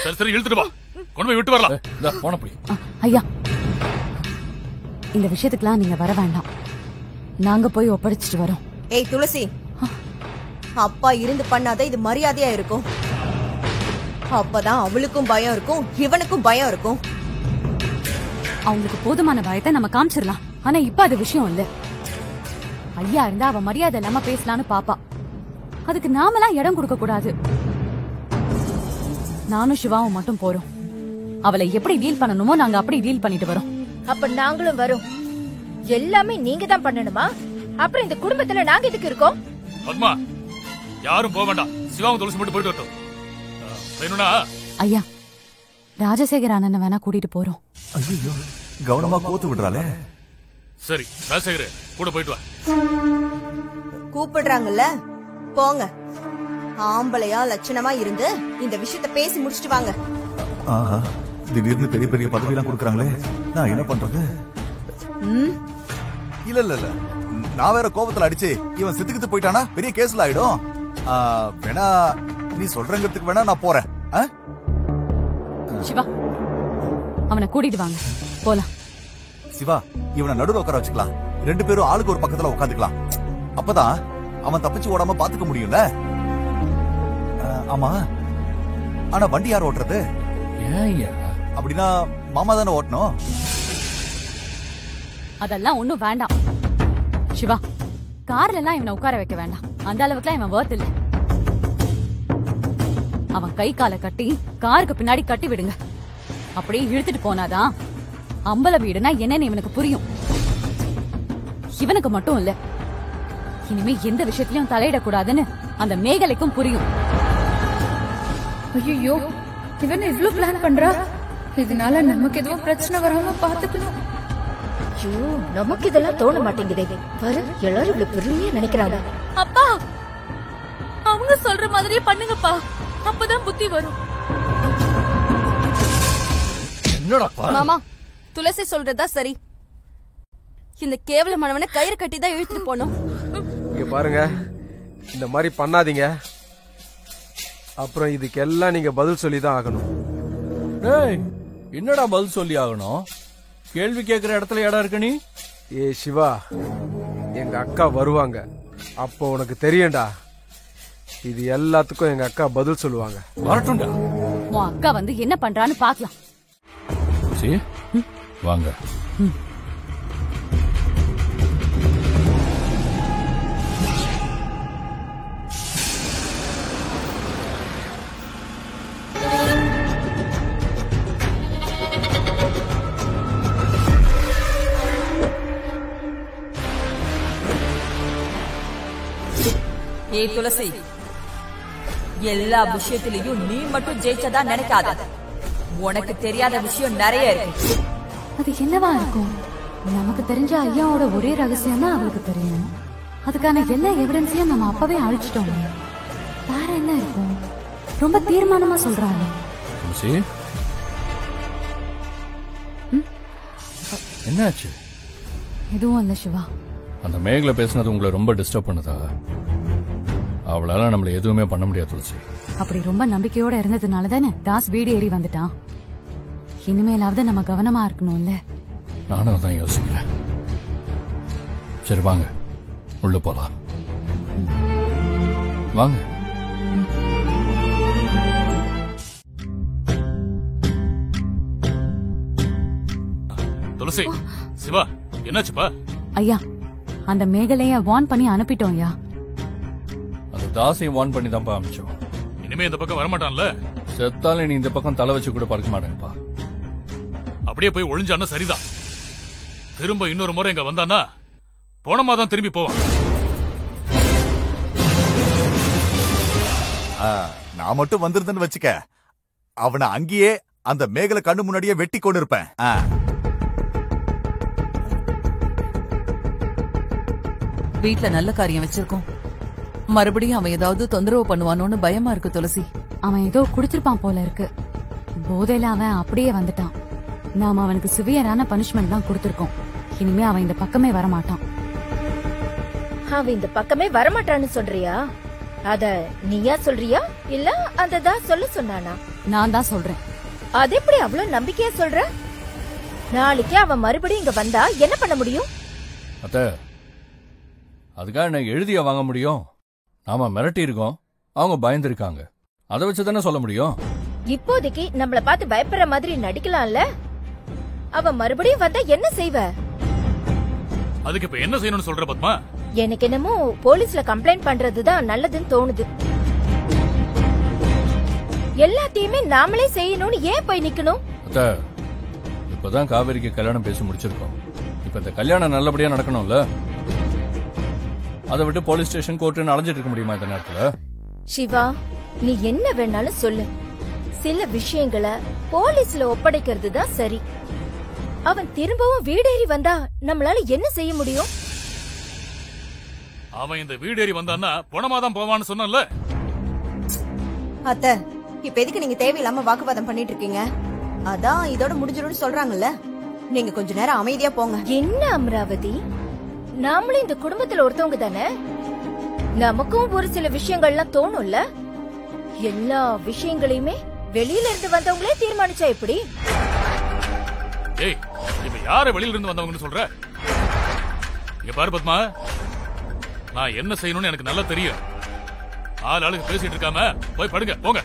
சரி சரி இழுத்துட்டு வா, கொண்டு போய் விட்டு வரலாம். போன போய். ஐயா, இந்த விஷயத்துக்குலாம் நீங்க வர வேண்டாம், நாங்க போய் ஒப்படைச்சிட்டு வரோம். ஏய் துளசி, அப்பா இருந்து பண்ணாத இது மரியாதையா இருக்கும். அப்பதான் அவளுக்கும் பயம் இருக்கும், இவனுக்கும் பயம் இருக்கும். அவங்களுக்கு போதுமான பயத்தை நம்ம காமிச்சிடலாம். ஆனா இப்ப அது விஷயம் இல்ல. ஐயா இருந்தா அவ மரியாதை இல்லாம பேசலான்னு பாப்பா. அதுக்கு நாமெல்லாம் இடம் கொடுக்க கூடாது. நானும் சிவாவும் மட்டும் போறோம். அவளை எப்படி டீல் பண்ணணுமோ நாங்க அப்படி டீல் பண்ணிட்டு வரோம். அப்ப நாங்களும் வரோம். எல்லாமே நீங்க தான் பண்ணணுமா? அப்புறம் இந்த குடும்பத்துல நாங்க எதுக்கு இருக்கோம்? பத்மா, யாரும் போக வேண்டாம். சிவாவும் துளசி மட்டும் போயிட்டு வரட்டும். வேணும்னா ஐயா, ராஜசேகர் அண்ணனை வேணா கூட்டிட்டு போறோம். ஐயோ, கவனமா கோத்து விடுறாளே. சரி ராஜசேகர் கூட போயிட்டு வா. கூப்பிடுறாங்கல்ல, போங்க. ஆம்பளையா லட்சணமா இருந்து இந்த விஷயத்த பேசி முடிச்சிட்டு வாங்க. ஆஹா, திடீர்னு பெரிய பெரிய பதவி எல்லாம் கொடுக்கறாங்களே, நான் என்ன பண்றது? இல்ல இல்ல இல்ல, நான் வேற கோபத்துல அடிச்சு இவன் சித்துக்கிட்டு போயிட்டானா பெரிய கேஸ்ல ஆயிடும். வேணா நீ சொல்றங்கிறதுக்கு வேணா நான் போறேன். சிவா, அவனை கூட்டிட்டு வாங்க, போலாம். சிவா, இவனை நடுவுல உட்கார வச்சுக்கலாம். 2 பேரும் ஆளுக்கு ஒரு பக்கத்துல உட்காந்துக்கலாம். அப்பதான் அவன் தப்பிச்சு ஓடாம பாத்துக்க முடியும்ல. ஆமா, ஆனா வண்டி யார் ஓட்டுறது? அப்படின்னா மாமா தானே ஓட்டணும். அதெல்லாம் ஒண்ணும் வேண்டாம் சிவா. கார்ல எல்லாம் இவனை உட்கார வைக்க வேண்டாம். அந்த அளவுக்குலாம் இவன் வர்த் இல்ல. அவன் கை காலை கட்டி காருக்கு பின்னாடி கட்டி விடுங்க. அப்படியே இழுத்துட்டு போனாதான் அம்பல வீடுனா என்னன்னு இவனுக்கு புரியும். இவனுக்கு மட்டும் இல்ல, இனிமே எந்த விஷயத்திலயும் தலையிடக்கூடாதுன்னு அந்த மேகலைக்கும் புரியும். ஐயோ, இவன் இவ்ளோ பிளான் பண்றா. இதனால நமக்கு எதுவும் பிரச்சனை வராம பாத்துக்கணும். ஐயோ, நமக்கு இதெல்லாம் தோண மாட்டேங்குதே. பாரு, எல்லாரும் இவ்வளவு பெருமையா நினைக்கிறாங்க. அப்பா, அவங்க சொல்ற மாதிரியே பண்ணுங்கப்பா, அப்பதான் புத்தி வரும். மாமா, துளசி சொல்றதா சரி. இந்த கேவலமானவனை கயிறு கட்டி தான் இழுத்துட்டு போனோம். இங்க பாருங்க, இந்த மாதிரி பண்ணாதீங்க. அப்புறம் இதுக்கு எல்லாம் நீங்க பதில் சொல்லிதான் ஆகணும். என்னடா பதில் சொல்லி ஆகணும்? கேள்வி கேட்கிற இடத்துல இடம் இருக்கு நீ. ஏ சிவா, எங்க அக்கா வருவாங்க, அப்போ உனக்கு தெரியும்டா. இது எல்லாத்துக்கும் எங்க அக்கா பதில் சொல்லுவாங்க. வரட்டும்டா. உன் அக்கா வந்து என்ன பண்றான்னு பாக்கலாம். வாங்க. ஏய் துளசி, எல்லா விஷயத்திலையும் நீ மட்டும் ஜெயிச்சதா நினைக்காத. உனக்கு தெரியாத விஷயம் நிறைய இருக்கு. அது என்னவா இருக்கும்? நமக்கு தெரிஞ்ச ஐயாவோட ஒரே ரகசியம் தான் அவளுக்கு தெரியும். அதுக்கான எல்லா எவிடன்ஸையும் நம்ம அப்பவே அழிச்சிட்டோம். வேற என்ன இருக்கும்? ரொம்ப தீர்மானமா சொல்றாங்க. என்னாச்சு? எதுவும் இல்ல சிவா. அந்த மேகல பேசினது உங்களை ரொம்ப டிஸ்டர்ப் பண்ணுதா? அவளால நம்மள எதுவுமே பண்ண முடியாது துளசி. அப்படி ரொம்ப நம்பிக்கையோட இருந்ததுனால தானே தாஸ் வீடு ஏறி வந்துட்டான். இனிமேலாவது நம்ம கவனமா இருக்கணும்ல. நானும் தான் யோசிக்கிறேன். சரி வாங்க, உள்ள போலாம். வாங்க. துளசி, சிவா, என்னாச்சுப்பா? ஐயா, அந்த மேகலைய வார்ன் பண்ணி அனுப்பிட்டோம் ஐயா. அந்த தாசையும் வார்ன் பண்ணி தான்ப்பா அனுப்பிச்சோம். இனிமே இந்த பக்கம் வரமாட்டான்ல. செத்தாலே நீ இந்த பக்கம் தலை வச்சு கூட பறக்க மாட்டேங்கப்பா. அப்படியே போய் ஒளிஞ்சான்னா சரிதான். திரும்ப இன்னொரு முறை இங்க வந்தானா போனமாதான் திரும்பி போவான். நான் மட்டும் வந்திருந்தேன்னு வச்சுக்க, அவனை அங்கேயே அந்த மேகலை கண்ணு முன்னாடியே வெட்டி கொண்டு இருப்பேன். வீட்ல நல்ல காரியம் வச்சிருக்கோம். மறுபடியும் அவன் ஏதாவது தொந்தரவு பண்ணுவானோன்னு பயமா இருக்கு துளசி. அவன் ஏதோ குடிச்சிருப்பான் போல இருக்கு. போதையில அவன் அப்படியே வந்துட்டான். நாம அவனுக்கு சிவியரான பனிஷ்மெண்ட் தான் கொடுத்திருக்கோம். இனிமே அவன் இந்த பக்கமே வரமாட்டான். அவன் இந்த பக்கமே வரமாட்டான்னு சொல்றியா? அத நீயா சொல்றியா இல்ல அந்த தான் சொல்ல சொன்னானா? நான் தான் சொல்றேன். அது எப்படி அவ்வளவு நம்பிக்கையா சொல்ற? நாளைக்கு அவன் மறுபடியும் இங்க வந்தா என்ன பண்ண முடியும்? அத்த, அதுக்காக நான் எழுதிய வாங்க முடியும்? நாம மிரட்டி இருக்கோம், அவங்க பயந்துருக்காங்க. அதை வச்சு தானே சொல்ல முடியும். இப்போதைக்கு நம்மள பார்த்து பயப்படுற மாதிரி நடிக்கலாம்ல. அவன் மறுபடியும் வந்தா என்ன செய்வ? அதுக்கு இப்ப என்ன செய்யணும்னு சொல்ற பத்மா? எனக்கு என்னமோ போலீஸ்ல கம்ப்ளைண்ட் பண்றதுதான் நல்லதுன்னு தோணுது. எல்லாத்தையுமே நாமளே செய்யணும்னு ஏன் போய் நிக்கணும்? அத்த, இப்பதான் காவேரிக்கு கல்யாணம் பேசி முடிச்சிருக்கோம். இப்ப இந்த கல்யாணம் நல்லபடியா நடக்கணும்ல. அதை விட்டு போலீஸ் ஸ்டேஷன் கோர்ட்டுன்னு அலைஞ்சிட்டு இருக்க முடியுமா இந்த நேரத்துல? சிவா, நீ என்ன வேணாலும் சொல்லு. சில விஷயங்களை போலீஸ்ல ஒப்படைக்கிறது தான் சரி. அவன் திரும்பவும் வீடேறி வந்தா நம்மளால என்ன செய்ய முடியும்? அவன் இந்த வீடேறி வந்தான்னா பணமாதான் போவான்னு சொன்னல. அத்தை, இப்ப எதுக்கு நீங்க தேவையில்லாம வாக்குவாதம் பண்ணிட்டு இருக்கீங்க? அதான் இதோட முடிஞ்சிடும்னு சொல்றாங்கல்ல. நீங்க கொஞ்ச நேரம் அமைதியா போங்க. என்ன அமராவதி, நாமளும் இந்த குடும்பத்துல ஒருத்தவங்க தானே. நமக்கும் ஒரு சில விஷயங்கள்லாம் தோணும்ல. எல்லா விஷயங்களையுமே வெளியில இருந்து வந்தவங்களே தீர்மானிச்சா எப்படி? ஏய், இப்ப யார வெளியில இருந்து வந்தவங்கன்னு சொல்ற? இங்க பாரு பத்மா, நான் என்ன செய்யணும்னு எனக்கு நல்லா தெரியும். ஆளுக்கு பேசிட்டு இருக்காம போய் படுங்க, போங்க.